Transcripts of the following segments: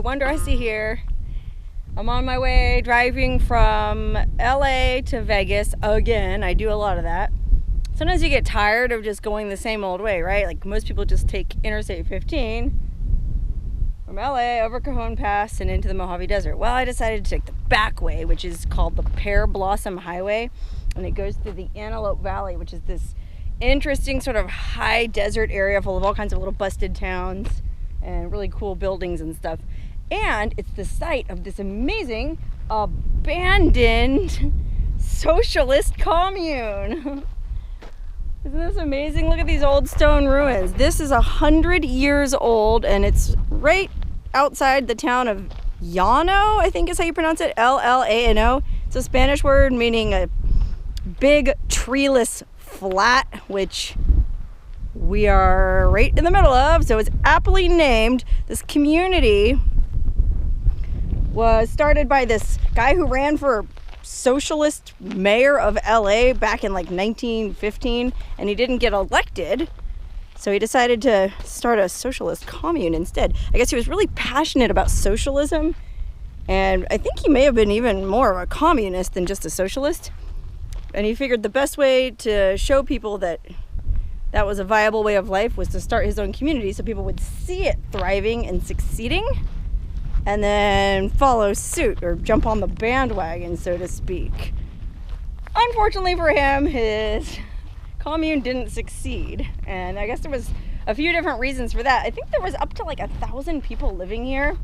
wonder I see here. I'm on my way driving from LA to Vegas again. I do a lot of that. Sometimes you get tired of just going the same old way, right? Like most people just take Interstate 15 from LA over Cajon Pass and into the Mojave Desert. Well, I decided to take the back way, which is called the Pearblossom Highway, and it goes through the Antelope Valley, which is this interesting sort of high desert area full of all kinds of little busted towns and really cool buildings and stuff. And it's the site of this amazing abandoned socialist commune. Isn't this amazing? Look at these old stone ruins. This is 100 years old, and it's right outside the town of Llano, I think is how you pronounce it, L-L-A-N-O. It's a Spanish word meaning a big treeless flat, which we are right in the middle of, so it's aptly named. This community was started by this guy who ran for socialist mayor of LA back in like 1915, and he didn't get elected, so he decided to start a socialist commune instead. I guess he was really passionate about socialism, and I think he may have been even more of a communist than just a socialist, and he figured the best way to show people that that was a viable way of life was to start his own community so people would see it thriving and succeeding and then follow suit or jump on the bandwagon, so to speak. Unfortunately for him, his commune didn't succeed, and I guess there was a few different reasons for that. I think there was up to like 1,000 people living here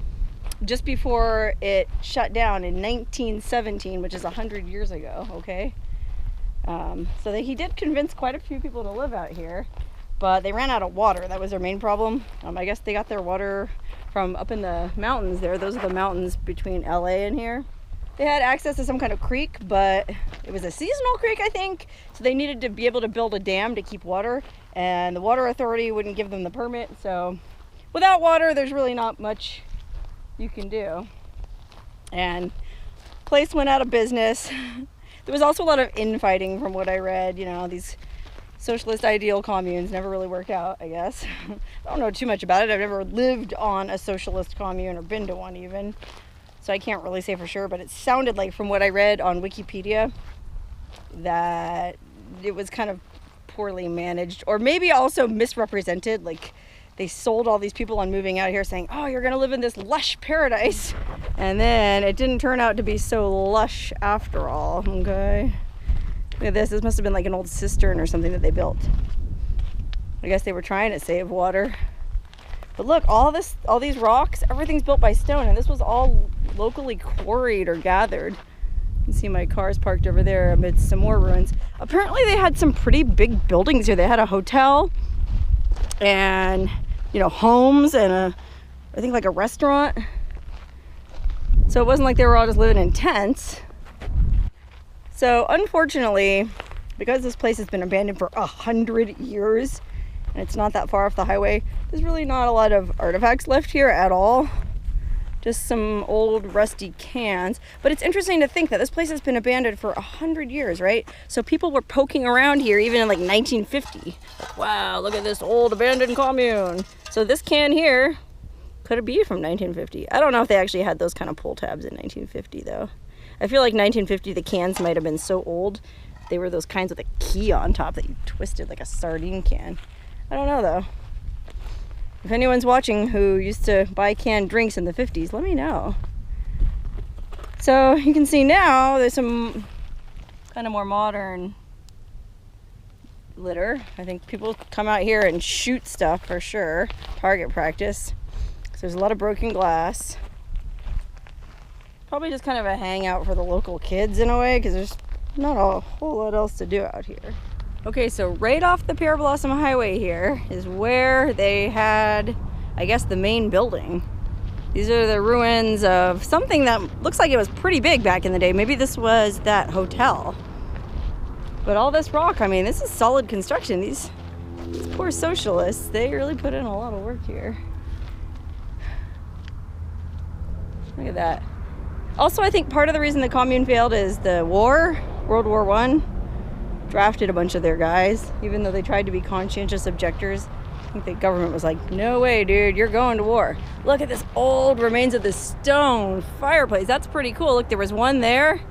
just before it shut down in 1917, which is 100 years ago, okay? So he did convince quite a few people to live out here, but they ran out of water. That was their main problem. I guess they got their water from up in the mountains there. Those are the mountains between LA and here. They had access to some kind of creek, but it was a seasonal creek, I think. So they needed to be able to build a dam to keep water, and the water authority wouldn't give them the permit. So without water, there's really not much you can do. And place went out of business. There was also a lot of infighting from what I read. You know, these socialist ideal communes never really worked out, I guess. I don't know too much about it. I've never lived on a socialist commune or been to one even, so I can't really say for sure, but it sounded like from what I read on Wikipedia that it was kind of poorly managed, or maybe also misrepresented. Like they sold all these people on moving out here saying, oh, you're gonna live in this lush paradise, and then it didn't turn out to be so lush after all. Okay, look at this. This must have been like an old cistern or something that they built. I guess they were trying to save water. But look, all these rocks, everything's built by stone, and this was all locally quarried or gathered. You can see my car's parked over there amidst some more ruins. Apparently they had some pretty big buildings here. They had a hotel and, you know, homes and I think like a restaurant. So it wasn't like they were all just living in tents. So unfortunately, because this place has been abandoned for 100 years and it's not that far off the highway, there's really not a lot of artifacts left here at all. Just some old rusty cans. But it's interesting to think that this place has been abandoned for 100 years, right? So people were poking around here even in like 1950. Like, wow, look at this old abandoned commune. So this can here could it be from 1950? I don't know if they actually had those kind of pull tabs in 1950 though. I feel like 1950 the cans might have been so old. They were those kinds with a key on top that you twisted like a sardine can. I don't know though. If anyone's watching who used to buy canned drinks in the 50s, let me know. So you can see now there's some kind of more modern litter. I think people come out here and shoot stuff for sure. Target practice. So there's a lot of broken glass. Probably just kind of a hangout for the local kids in a way, because there's not a whole lot else to do out here. Okay, so right off the Pearblossom Highway here is where they had, I guess, the main building. These are the ruins of something that looks like it was pretty big back in the day. Maybe this was that hotel. But all this rock, I mean, this is solid construction. These poor socialists, they really put in a lot of work here. Look at that. Also, I think part of the reason the commune failed is the war, World War I. Drafted a bunch of their guys, even though they tried to be conscientious objectors. I think the government was like, no way, dude, you're going to war. Look at this old remains of this stone fireplace. That's pretty cool. Look, there was one there,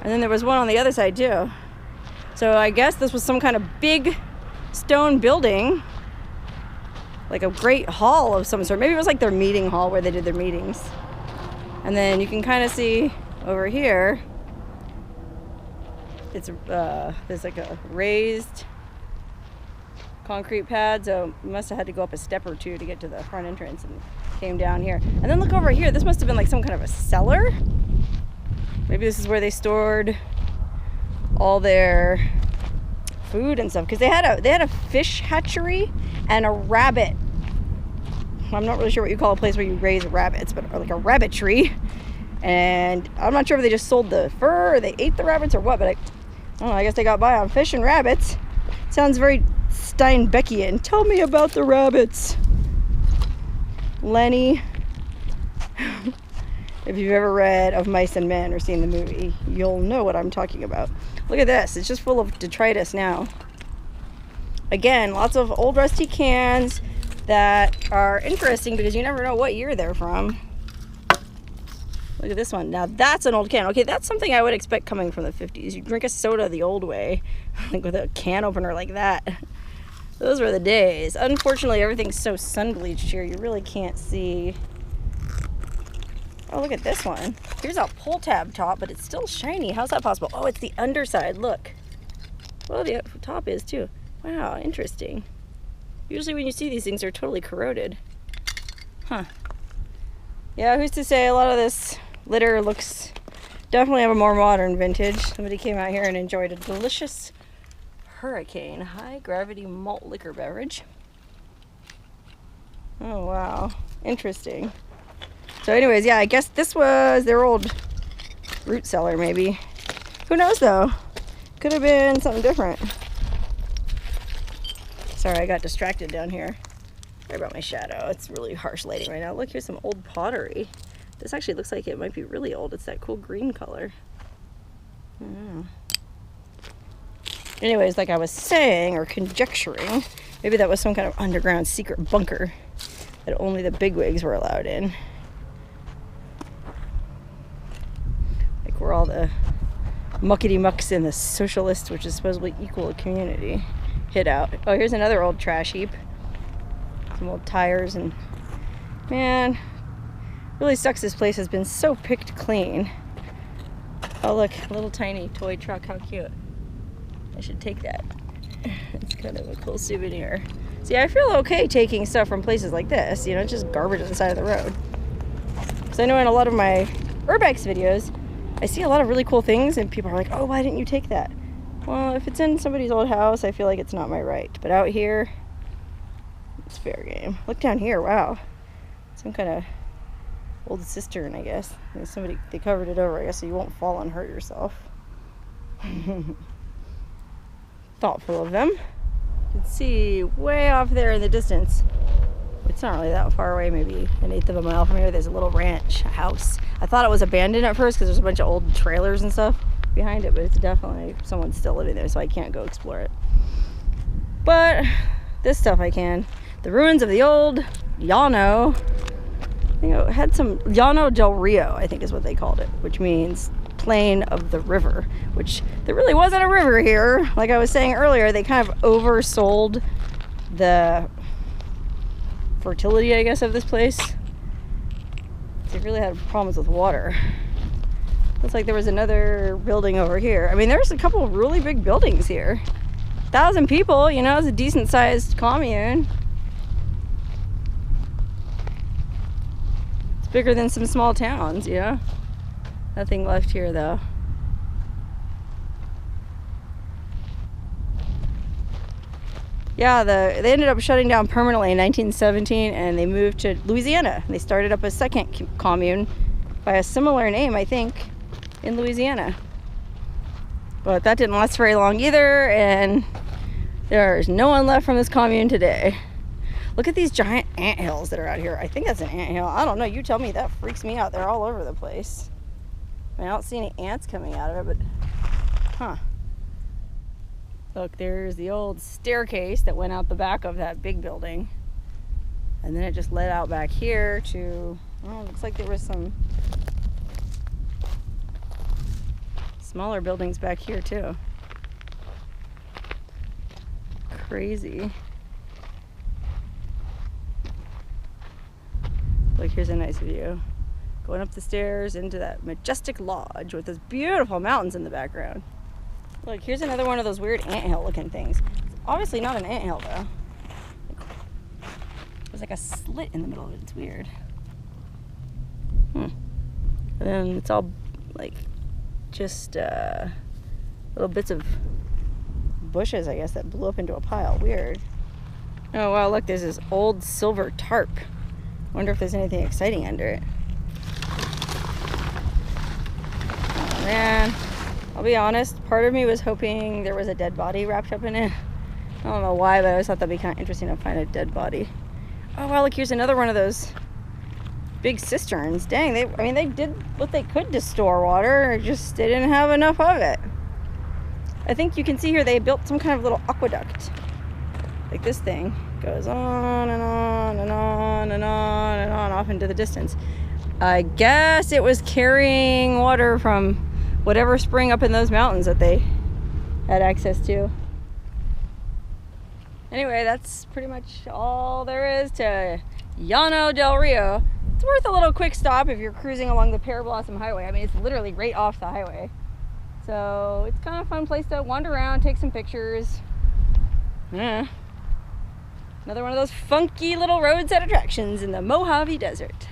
and then there was one on the other side too. So I guess this was some kind of big stone building, like a great hall of some sort. Maybe it was like their meeting hall where they did their meetings. And then you can kind of see over here, it's there's like a raised concrete pad, so you must have had to go up a step or two to get to the front entrance, and came down here. And then look over here, this must have been like some kind of a cellar. Maybe this is where they stored all their food and stuff, because they had a fish hatchery and a rabbit. I'm not really sure what you call a place where you raise rabbits, but like a rabbitry. And I'm not sure if they just sold the fur or they ate the rabbits or what, but I don't know, I guess they got by on fish and rabbits. Sounds very Steinbeckian. Tell me about the rabbits, Lenny. If you've ever read Of Mice and Men or seen the movie, you'll know what I'm talking about. Look at this. It's just full of detritus now. Again, lots of old rusty cans that are interesting because you never know what year they're from. Look at this one. Now that's an old can. Okay, that's something I would expect coming from the 50s. You drink a soda the old way, like with a can opener like that. Those were the days. Unfortunately, everything's so sun bleached here, you really can't see. Oh, look at this one. Here's a pull tab top, but it's still shiny. How's that possible? Oh, it's the underside. Look. Well, the top is too. Wow, interesting. Usually when you see these things, they're totally corroded. Huh. Yeah, who's to say? A lot of this litter looks definitely of a more modern vintage. Somebody came out here and enjoyed a delicious Hurricane high gravity malt liquor beverage. Oh, wow. Interesting. So anyways, yeah, I guess this was their old root cellar, maybe. Who knows, though? Could have been something different. Sorry, I got distracted down here. Sorry about my shadow. It's really harsh lighting right now. Look, here's some old pottery. This actually looks like it might be really old. It's that cool green color. I don't know. Anyways, like I was saying, or conjecturing, maybe that was some kind of underground secret bunker that only the bigwigs were allowed in. Like where all the muckety-mucks in the Socialist, which is supposedly equal community, hid out. Oh, here's another old trash heap. Some old tires, and man, really sucks this place has been so picked clean. Oh look, a little tiny toy truck, how cute. I should take that. It's kind of a cool souvenir. See, I feel okay taking stuff from places like this, you know, just garbage on the side of the road. Because I know in a lot of my urbex videos, I see a lot of really cool things and people are like, oh, why didn't you take that? Well, if it's in somebody's old house, I feel like it's not my right. But out here, it's fair game. Look down here, wow. Some kind of old cistern, I guess. They covered it over, I guess, so you won't fall and hurt yourself. Thoughtful of them. You can see way off there in the distance. It's not really that far away, maybe an eighth of a mile from here. There's a little ranch house. I thought it was abandoned at first because there's a bunch of old trailers and stuff behind it, but it's definitely someone's still living there, so I can't go explore it. But this stuff I can. The ruins of the old Llano. I think it had some Llano del Rio, I think is what they called it, which means plain of the river, which there really wasn't a river here. Like I was saying earlier, they kind of oversold the fertility, I guess, of this place. They really had problems with water. Looks like there was another building over here. I mean, there's a couple of really big buildings here. 1,000 people, you know, it's a decent sized commune. It's bigger than some small towns, you know. Nothing left here though. Yeah, they ended up shutting down permanently in 1917 and they moved to Louisiana. They started up a second commune by a similar name, I think, in Louisiana. But that didn't last very long either, and there's no one left from this commune today. Look at these giant anthills that are out here. I think that's an anthill. I don't know, you tell me. That freaks me out. They're all over the place. I mean, I don't see any ants coming out of it, but huh. Look, there's the old staircase that went out the back of that big building. And then it just led out back here to, oh, looks like there was some smaller buildings back here too. Crazy. Look, here's a nice view. Going up the stairs into that majestic lodge with those beautiful mountains in the background. Look, here's another one of those weird anthill looking things. It's obviously not an anthill though. There's like a slit in the middle of it. It's weird. And then it's all like just little bits of bushes, I guess, that blew up into a pile. Weird. Oh wow, look, there's this old silver tarp. Wonder if there's anything exciting under it. Oh man, I'll be honest, part of me was hoping there was a dead body wrapped up in it. I don't know why, but I always thought that'd be kind of interesting to find a dead body. Oh wow, look, here's another one of those big cisterns. Dang, they did what they could to store water, just they didn't have enough of it. I think you can see here they built some kind of little aqueduct. Like this thing goes on and on and on and on and on off into the distance. I guess it was carrying water from whatever spring up in those mountains that they had access to. Anyway, that's pretty much all there is to Llano del Rio. It's worth a little quick stop if you're cruising along the Pearblossom Highway. I mean, it's literally right off the highway. So it's kind of a fun place to wander around, take some pictures. Yeah. Another one of those funky little roadside attractions in the Mojave Desert.